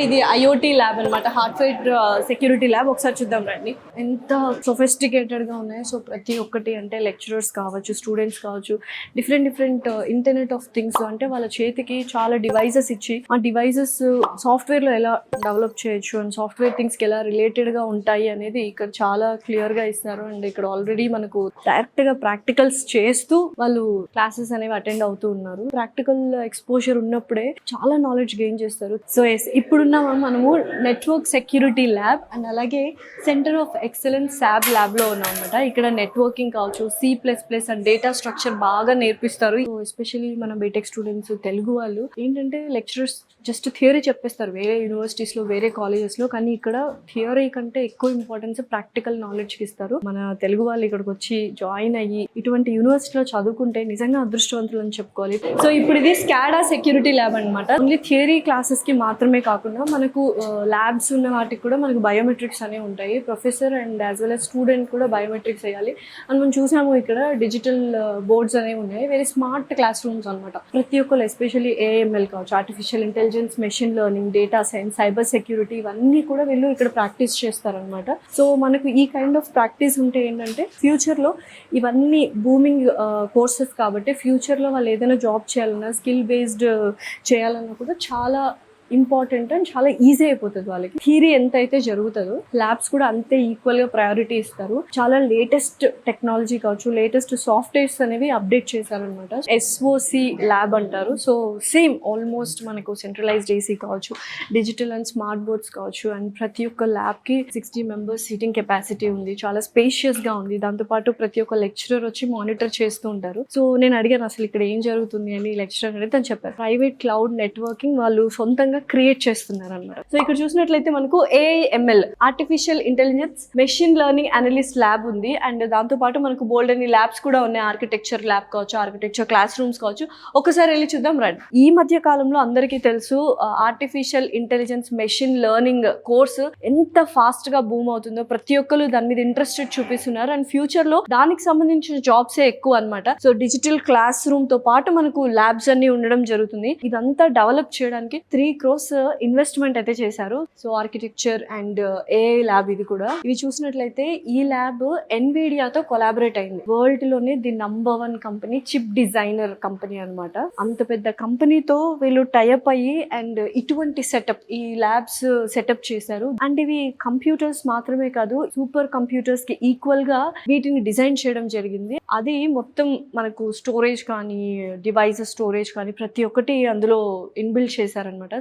ఇది IoT lab అనమాట, hardware security lab. ఒకసారి చూద్దాం రండి. ఎంత సొఫిస్టికేటెడ్ గా ఉన్నాయి. సో ప్రతి ఒక్కటి అంటే లెక్చరర్స్ కావచ్చు, స్టూడెంట్స్ కావచ్చు, డిఫరెంట్ ఇంటర్నెట్ ఆఫ్ థింగ్స్ అంటే వాళ్ళ చేతికి చాలా డివైజెస్ ఇచ్చి ఆ డివైజెస్ సాఫ్ట్వేర్ లో ఎలా డెవలప్ చేయొచ్చు అండ్ సాఫ్ట్వేర్ థింగ్స్ కి ఎలా రిలేటెడ్ గా ఉంటాయి అనేది ఇక్కడ చాలా క్లియర్ గా ఇస్తారు. అండ్ ఇక్కడ ఆల్రెడీ మనకు డైరెక్ట్ గా ప్రాక్టికల్స్ చేస్తూ వాళ్ళు క్లాసెస్ అనేవి అటెండ్ అవుతూ ఉన్నారు. ప్రాక్టికల్ ఎక్స్పోజర్ ఉన్నప్పుడే చాలా నాలెడ్జ్ గెయిన్ చేస్తారు. సో ఇప్పుడు మనము నెట్వర్క్ సెక్యూరిటీ ల్యాబ్ అండ్ అలాగే centre of excellence SAB lab లో ఉన్నాం అనమాట. ఇక్కడ నెట్వర్కింగ్ కావచ్చు, C++ అండ్ డేటా స్ట్రక్చర్ బాగా నేర్పిస్తారు. ఎస్పెషల్లీ మన బీటెక్ స్టూడెంట్స్, తెలుగు వాళ్ళు ఏంటంటే లెక్చరర్స్ జస్ట్ థియరీ చెప్పేస్తారు వేరే యూనివర్సిటీస్ లో, వేరే కాలేజెస్ లో. కానీ ఇక్కడ థియరీ కంటే ఎక్కువ ఇంపార్టెన్స్ ప్రాక్టికల్ నాలెడ్జ్ కి ఇస్తారు. మన తెలుగు వాళ్ళు ఇక్కడికి వచ్చి జాయిన్ అయ్యి ఇటువంటి యూనివర్సిటీలో చదువుకుంటే నిజంగా అదృష్టవంతులు అని చెప్పుకోవాలి. సో ఇప్పుడు ఇది స్కాడా సెక్యూరిటీ ల్యాబ్ అనమాట. ఓన్లీ థియరీ క్లాసెస్ కి మాత్రమే కాకుండా మనకు ల్యాబ్స్ ఉన్న వాటికి కూడా మనకు బయోమెట్రిక్స్ అనేవి ఉంటాయి. Professor and as well as student కూడా బయోమెట్రిక్స్ వేయాలి. అండ్ మనం చూసాము ఇక్కడ డిజిటల్ బోర్డ్స్ అనేవి ఉన్నాయి. వెరీ స్మార్ట్ క్లాస్ రూమ్స్ అనమాట. ప్రతి ఒక్కరు ఎస్పెషల్లీ AML కావచ్చు, artificial intelligence, machine learning, data science, cyber security, ఇవన్నీ కూడా వీళ్ళు ఇక్కడ ప్రాక్టీస్ చేస్తారనమాట. సో మనకు ఈ కైండ్ ఆఫ్ ప్రాక్టీస్ ఉంటే ఏంటంటే ఫ్యూచర్లో ఇవన్నీ బూమింగ్ కోర్సెస్ కాబట్టి ఫ్యూచర్లో వాళ్ళు ఏదైనా జాబ్ చేయాలన్నా, స్కిల్ బేస్డ్ చేయాలన్నా కూడా చాలా ఇంపార్టెంట్ అండ్ చాలా ఈజీ అయిపోతుంది వాళ్ళకి. థియరీ ఎంత అయితే జరుగుతుందో ల్యాబ్స్ కూడా అంతే ఈక్వల్ గా ప్రయారిటీ ఇస్తారు. చాలా లేటెస్ట్ టెక్నాలజీ కావచ్చు, లేటెస్ట్ సాఫ్ట్వేర్స్ అనేవి అప్డేట్ చేశారనమాట. SOC ల్యాబ్ అంటారు. సో సేమ్ ఆల్మోస్ట్ మనకు సెంట్రలైజ్డ్ AC కావచ్చు, డిజిటల్ అండ్ స్మార్ట్ బోర్డ్స్ కావచ్చు, అండ్ ప్రతి ఒక్క ల్యాబ్ కి 60 మెంబర్స్ సీటింగ్ కెపాసిటీ ఉంది. చాలా స్పేషియస్ గా ఉంది. దాంతోపాటు ప్రతి ఒక్క లెక్చరర్ వచ్చి మానిటర్ చేస్తూ ఉంటారు. సో నేను అడిగాను అసలు ఇక్కడ ఏం జరుగుతుంది అని లెక్చరర్ అనేది తను చెప్పారు. ప్రైవేట్ క్లౌడ్ నెట్వర్కింగ్ వాళ్ళు సొంతంగా క్రియేట్ చేస్తున్నారు అనమాట. సో ఇక్కడ చూసినట్లయితే మనకు AIML, artificial intelligence machine learning analyst lab ఉంది. అండ్ దాంతో పాటు మనకు బోల్డ్ అని ల్యాబ్స్ కూడా ఉన్నాయి. ఆర్కిటెక్చర్ ల్యాబ్ కావచ్చు, ఆర్కిటెక్చర్ క్లాస్ రూమ్స్ కావచ్చు. ఒకసారి వెళ్ళి చూద్దాం రండి. ఈ మధ్య కాలంలో అందరికీ తెలుసు artificial intelligence machine learning course ఎంత ఫాస్ట్ గా బూమ్ అవుతుందో. ప్రతి ఒక్కరు దాని మీద ఇంట్రెస్టెడ్ చూపిస్తున్నారు. అండ్ ఫ్యూచర్ లో దానికి సంబంధించిన జాబ్సే ఎక్కువ అనమాట. సో డిజిటల్ క్లాస్ రూమ్ తో పాటు మనకు ల్యాబ్స్ అన్ని ఉండడం జరుగుతుంది. ఇదంతా డెవలప్ చేయడానికి 3 crores ఇన్వెస్ట్మెంట్ అయితే చేశారు. So architecture and AI lab ఇది కూడా. ఇవి చూసినట్లయితే ఈ ల్యాబ్ ఎన్విడియాతో కొలాబరేట్ అయింది. వరల్డ్ లోనే the #1 company, chip designer company అనమాట. అంత పెద్ద కంపెనీతో వీళ్ళు టైఅప్ అయ్యి అండ్ ఇటువంటి సెటప్, ఈ ల్యాబ్స్ సెటప్ చేశారు. అండ్ ఇవి కంప్యూటర్స్ మాత్రమే కాదు, సూపర్ కంప్యూటర్స్ కి ఈక్వల్ గా వీటిని డిజైన్ చేయడం జరిగింది. అది మొత్తం మనకు స్టోరేజ్ కానీ, డివైసెస్ స్టోరేజ్ కానీ ప్రతి ఒక్కటి అందులో ఇన్బిల్డ్ చేశారనమాట.